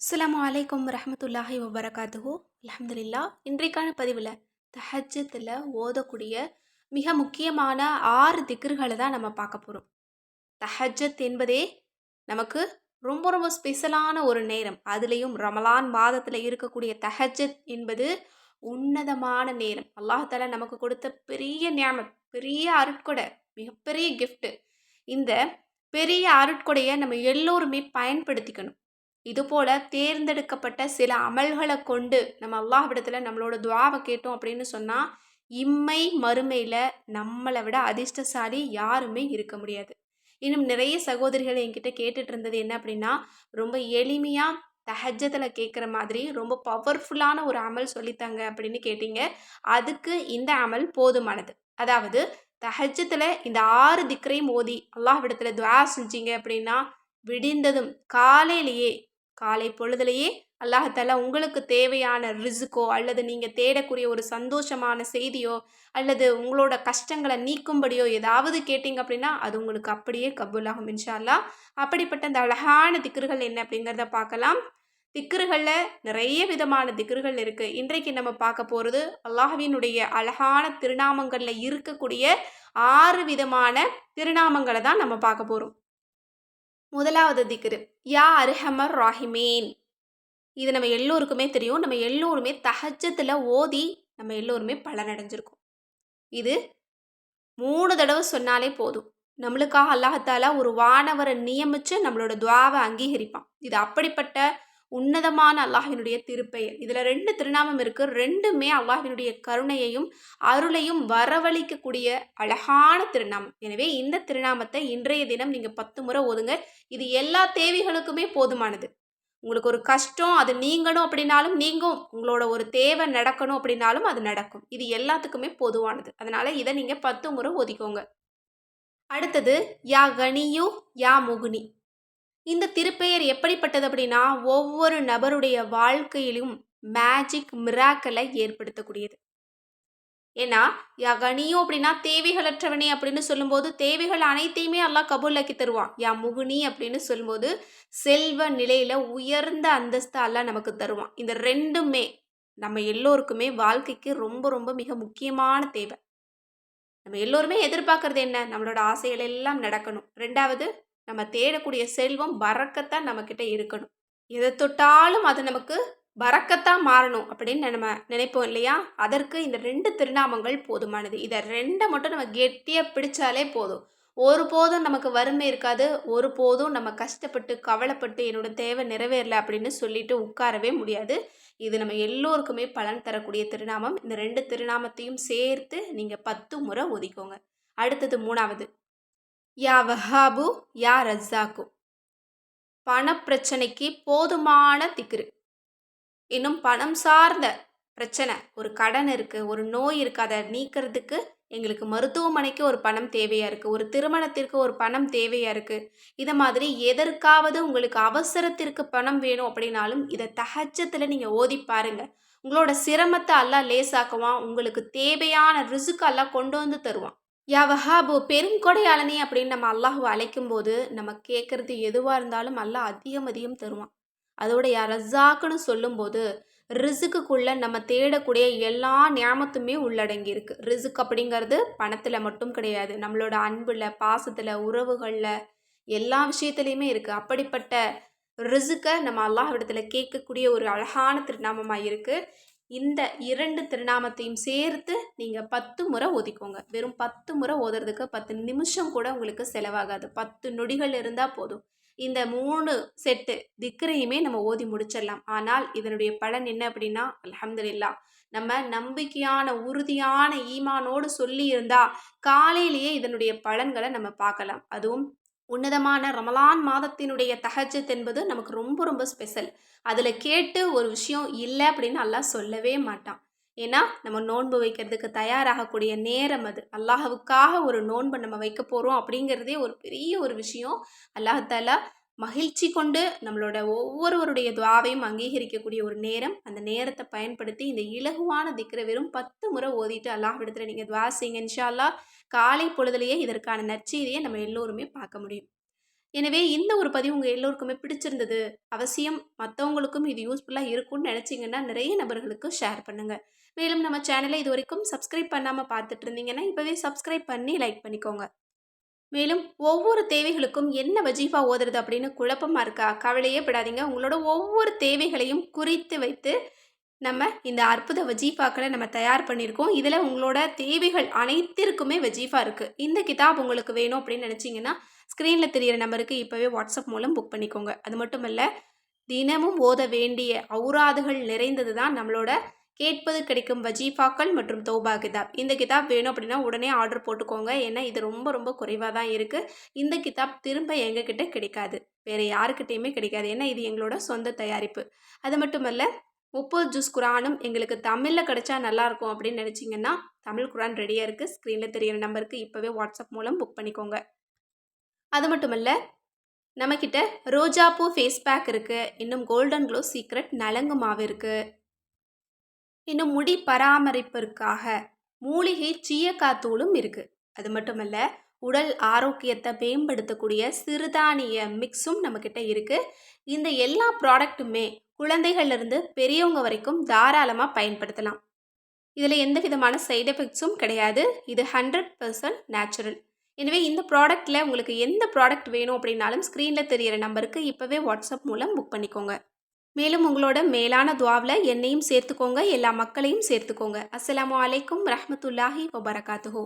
அஸ்ஸலாமு அலைக்கும் வரஹ்மத்துல்லாஹி வபரகாத்துஹு. அல்ஹம்துலில்லா. இன்றைக்கான பதிவில் தஹஜ்ஜுத்தில் ஓதக்கூடிய மிக முக்கியமான 6 திக்ருகளை தான் நம்ம பார்க்க போகிறோம். தஹஜ்ஜத் என்பதே நமக்கு ரொம்ப ரொம்ப ஸ்பெஷலான ஒரு நேரம். அதுலேயும் ரமலான் மாதத்தில் இருக்கக்கூடிய தஹஜ்ஜத் என்பது உன்னதமான நேரம். அல்லாஹ் தஆலா நமக்கு கொடுத்த பெரிய நியாமத், பெரிய அருட்கொடை, மிகப்பெரிய கிஃப்ட். இந்த பெரிய அருட்கொடையை நம்ம எல்லோருமே பயன்படுத்திக்கணும். இதுபோல தேர்ந்தெடுக்கப்பட்ட சில அமல்களை கொண்டு நம்ம அல்லாஹ்விடத்தில் நம்மளோட துஆவை கேட்டோம் அப்படின்னு சொன்னால், இம்மை மறுமையில் நம்மளை விட அதிர்ஷ்டசாலி யாருமே இருக்க முடியாது. இன்னும் நிறைய சகோதரிகள் என்கிட்ட கேட்டுட்டு இருந்தது என்ன அப்படின்னா, ரொம்ப எளிமையாக தஹஜ்ஜத்தில் கேட்குற மாதிரி ரொம்ப பவர்ஃபுல்லான ஒரு அமல் சொல்லித்தாங்க அப்படின்னு கேட்டீங்க. அதுக்கு இந்த அமல் போதுமானது. அதாவது தஹஜ்ஜத்தில் இந்த 6 திக்ரையும் ஓதி அல்லாஹ்விடத்தில் துஆ செஞ்சீங்க அப்படின்னா, விடிந்ததும் காலையிலேயே காலை பொழுதுலேயே அல்லாஹ் தஆலா உங்களுக்கு தேவையான ரிஸ்க்கோ அல்லது நீங்கள் தேடக்கூடிய ஒரு சந்தோஷமான செய்தியோ அல்லது உங்களோட கஷ்டங்களை நீக்கும்படியோ ஏதாவது கேட்டிங்க அப்படின்னா அது உங்களுக்கு அப்படியே கபூலாகும் இன்ஷா அல்லாஹ். அப்படிப்பட்ட அந்த அழகான திக்ருகள் என்ன அப்படிங்கிறத பார்க்கலாம். திக்ருகளில் நிறைய விதமான திக்ருகள் இருக்குது. இன்றைக்கு நம்ம பார்க்க போகிறது அல்லாஹ்வினுடைய அழகான திருநாமங்களில் இருக்கக்கூடிய 6 விதமான திருநாமங்களை தான் நம்ம பார்க்க போகிறோம். முதலாவது திக்ரு யா அர்ஹமர் ராஹிமீன். இது நம்ம எல்லோருக்குமே தெரியும். நம்ம எல்லோருமே தஹஜ்ஜத்தில் ஓதி நம்ம எல்லோருமே பலனடைஞ்சிருக்கோம். இது 3 தடவை சொன்னாலே போதும். நம்மளுக்காக அல்லாஹ் தஆலா ஒரு வானவரை நியமித்து நம்மளோட துஆவை அங்கீகரிப்பான். இது அப்படிப்பட்ட உன்னதமான அல்லாஹ்வினுடைய திருப்பெயர். இதில் 2 திருநாமம் இருக்குது. ரெண்டுமே அல்லாஹ்வினுடைய கருணையையும் அருளையும் வரவழைக்கக்கூடிய அழகான திருநாமம். எனவே இந்த திருநாமத்தை இன்றைய தினம் நீங்கள் 10 முறை ஓதுங்க. இது எல்லா தேவைகளுக்குமே போதுமானது. உங்களுக்கு ஒரு கஷ்டம் அது நீங்கணும் அப்படின்னாலும் நீங்கும். உங்களோட ஒரு தேவை நடக்கணும் அப்படின்னாலும் அது நடக்கும். இது எல்லாத்துக்குமே பொதுவானது. அதனால் இதை நீங்கள் 10 முறை ஓதிக்கோங்க. அடுத்தது யா கனியு யா முகுனி. இந்த திருப்பெயர் எப்படிப்பட்டது அப்படின்னா, ஒவ்வொரு நபருடைய வாழ்க்கையிலும் மேஜிக் மிராக்கலை ஏற்படுத்தக்கூடியது. ஏன்னா யா கனியோ அப்படின்னா தேவைகளற்றவனே அப்படின்னு சொல்லும்போது தேவைகள் அனைத்தையுமே அல்லாஹ் கபூலாக்கி தருவான். யா முகுனி அப்படின்னு சொல்லும்போது செல்வ நிலையில் உயர்ந்த அந்தஸ்து அல்லாஹ் நமக்கு தருவான். இந்த ரெண்டுமே நம்ம எல்லோருக்குமே வாழ்க்கைக்கு ரொம்ப ரொம்ப மிக முக்கியமான தேவை. நம்ம எல்லோருமே எதிர்பார்க்கறது என்ன? நம்மளோட ஆசைகள் எல்லாம் நடக்கணும். ரெண்டாவது நம்ம தேடக்கூடிய செல்வம் பறக்கத்தான் நம்மக்கிட்ட இருக்கணும். எதை தொட்டாலும் அது நமக்கு பறக்கத்தான் மாறணும் அப்படின்னு நம்ம நினைப்போம் இல்லையா? அதற்கு இந்த 2 திருநாமங்கள் போதுமானது. இதை 2 மட்டும் நம்ம கெட்டியாக பிடிச்சாலே போதும். ஒருபோதும் நமக்கு வறுமை இருக்காது. ஒருபோதும் நம்ம கஷ்டப்பட்டு கவலைப்பட்டு என்னோட தேவை நிறைவேறல அப்படின்னு சொல்லிட்டு உட்காரவே முடியாது. இது நம்ம எல்லோருக்குமே பலன் தரக்கூடிய திருநாமம். இந்த 2 திருநாமத்தையும் சேர்த்து நீங்கள் 10 முறை ஒதிக்கோங்க. அடுத்தது 3வது யா வஹாபு யா ரஸாக்கு. பணப்பிரச்சனைக்கு போதுமான திக்ரு. இன்னும் பணம் சார்ந்த பிரச்சனை, ஒரு கடன் இருக்குது, ஒரு நோய் இருக்குது, அதை நீக்கிறதுக்கு எங்களுக்கு மருத்துவமனைக்கு ஒரு பணம் தேவையாக இருக்குது, ஒரு திருமணத்திற்கு ஒரு பணம் தேவையாக இருக்குது, இதை மாதிரி எதற்காவது உங்களுக்கு அவசரத்திற்கு பணம் வேணும் அப்படின்னாலும் இதை தஹஜ்ஜத்தில் நீங்கள் ஓதி பாருங்கள். உங்களோட சிரமத்தை அல்லாஹ் லேசாக்குவான். உங்களுக்கு தேவையான ரிசுக்கு அல்லாஹ் கொண்டு வந்து தருவான். யா வஹாபு பெருங்கொடையாளனே அப்படின்னு நம்ம அல்லாஹ்வை அழைக்கும் போது நம்ம கேட்குறது எதுவாக இருந்தாலும் அல்லாஹ் அதிகம் அதிகம் தருவான். அதோட யா ரஸாக்குன்னு சொல்லும்போது ரிசுக்குக்குள்ளே நம்ம தேடக்கூடிய எல்லா நியாமத்துமே உள்ளடங்கி இருக்கு. ரிசுக் அப்படிங்கிறது பணத்தில் மட்டும் கிடையாது. நம்மளோட அன்பில், பாசத்தில், உறவுகளில் எல்லா விஷயத்துலையுமே இருக்குது. அப்படிப்பட்ட ரிசுக்கை நம்ம அல்லாஹ்விடத்தில் கேட்கக்கூடிய ஒரு அழகான திருநாமமாக இருக்குது. இந்த 2 திருநாமத்தையும் சேர்த்து நீங்கள் 10 முறை ஓதிக்கோங்க. வெறும் 10 முறை ஓதுறதுக்கு 10 நிமிஷம் கூட உங்களுக்கு செலவாகாது. 10 நொடிகள் இருந்தால் போதும். இந்த 3 செட்டு திக்ரையுமே நம்ம ஓதி முடிச்சிடலாம். ஆனால் இதனுடைய பலன் என்ன அப்படின்னா, அல்ஹம்துலில்லாஹ் நம்ம நம்பிக்கையான உறுதியான ஈமானோடு சொல்லி இருந்தால் காலையிலேயே இதனுடைய பலன்களை நம்ம பார்க்கலாம். அதுவும் உன்னதமான ரமலான் மாதத்தினுடைய தஹஜ்ஜத் என்பது நமக்கு ரொம்ப ரொம்ப ஸ்பெஷல். அதில் கேட்டு ஒரு விஷயம் இல்லை அப்படின்னு அல்லாஹ் சொல்லவே மாட்டான். ஏன்னா நம்ம நோன்பு வைக்கிறதுக்கு தயாராகக்கூடிய நேரம் அது. அல்லாஹ்வுக்காக ஒரு நோன்பை நம்ம வைக்க போகிறோம் அப்படிங்கிறதே ஒரு பெரிய ஒரு விஷயம். அல்லாஹ் தஆலா மகிழ்ச்சி கொண்டு நம்மளோட ஒவ்வொருவருடைய துஆவையும் அங்கீகரிக்கக்கூடிய ஒரு நேரம். அந்த நேரத்தை பயன்படுத்தி இந்த இலகுவான திக்ரை வெறும் 10 முறை ஓதிட்டு அல்லாஹ்விடத்தில் நீங்கள் துஆ செய்யுங்க. இன்ஷா அல்லாஹ் காலை பொழுதுலேயே இதற்கான நற்செய்தியை நம்ம எல்லோருமே பார்க்க முடியும். எனவே இந்த ஒரு பதிவு உங்க எல்லோருக்குமே பிடிச்சிருந்தது. அவசியம் மத்தவங்களுக்கும் இது யூஸ்ஃபுல்லா இருக்கும்னு நெனச்சீங்கன்னா, நிறைய நபர்களுக்கு ஷேர் பண்ணுங்க. மேலும் நம்ம சேனல இதுவரைக்கும் சப்ஸ்கிரைப் பண்ணாம பார்த்துட்டு இருந்தீங்கன்னா, இப்பவே சப்ஸ்கிரைப் பண்ணி லைக் பண்ணிக்கோங்க. மேலும் ஒவ்வொரு தேவைகளுக்கும் என்ன வஜீஃபா ஓதுறது அப்படின்னு குழப்பமா இருக்கா? கவலையே படாதீங்க. உங்களோட ஒவ்வொரு தேவைகளையும் குறித்து வைத்து நம்ம இந்த அற்புத வஜீஃபாக்கள நம்ம தயார் பண்ணியிருக்கோம். இதில உங்களோட தேவைகள் அனைத்திற்குமே வஜீஃபா இருக்கு. இந்த கிதாப் உங்களுக்கு வேணும் அப்படின்னு நினைச்சீங்கன்னா, ஸ்க்ரீன்ல தெரியிற நம்பருக்கு இப்பவே வாட்ஸ்அப் மூலம் புக் பண்ணிக்கோங்க. அது மட்டுமல்ல, தினமும் ஓத வேண்டிய ஔராதுகள் நிறைந்தது தான் நம்மளோட கேட்பது கிடைக்கும் வஜீஃபாக்கள் மற்றும் தௌபா கிதாப். இந்த கிதாப் வேணும் அப்படின்னா உடனே ஆர்டர் போட்டுக்கோங்க. ஏன்னா இது ரொம்ப ரொம்ப குறைவா தான் இருக்கு. இந்த கிதாப் திரும்ப எங்ககிட்ட கிடைக்காது. வேற யாருக்கிட்டயுமே கிடைக்காது. ஏன்னா இது எங்களோட சொந்த தயாரிப்பு. அது மட்டுமல்ல 30 ஜுஸ் குரானும் எங்களுக்கு தமிழ்ல கிடைச்சா நல்லாயிருக்கும் அப்படின்னு நினச்சிங்கன்னா, தமிழ் குரான் ரெடியா இருக்கு. ஸ்க்ரீன்ல தெரியிற நம்பருக்கு இப்பவே வாட்ஸ்அப் மூலம் புக் பண்ணிக்கோங்க. அது மட்டுமல்ல, நம்மகிட்ட ரோஜாப்பூ ஃபேஸ் பேக் இருக்கு. இன்னும் கோல்டன் க்ளோ சீக்ரெட் நலங்கு மாவு இருக்கு. இன்னும் முடி பராமரிப்பிற்காக மூலிகை சீயக்காத்தூளும் இருக்கு. அது மட்டுமல்ல, உடல் ஆரோக்கியத்தை மேம்படுத்தக்கூடிய சிறுதானிய மிக்ஸும் நம்மக்கிட்ட இருக்கு. இந்த எல்லா ப்ராடக்ட்டுமே குழந்தைகள்லேருந்து பெரியவங்க வரைக்கும் தாராளமாக பயன்படுத்தலாம். இதில் எந்த விதமான சைடு எஃபெக்ட்ஸும் கிடையாது. இது 100% நேச்சுரல். எனவே இந்த ப்ராடக்ட்டில் உங்களுக்கு எந்த ப்ராடக்ட் வேணும் அப்படின்னாலும் ஸ்க்ரீனில் தெரியிற நம்பருக்கு இப்போவே வாட்ஸ்அப் மூலம் புக் பண்ணிக்கோங்க. மேலும் உங்களோட மேலான துவாவில் என்னையும் சேர்த்துக்கோங்க, எல்லா மக்களையும் சேர்த்துக்கோங்க. அஸ்ஸலாமு அலைக்கும் ரஹ்மத்துல்லாஹி வபரகாத்துஹு.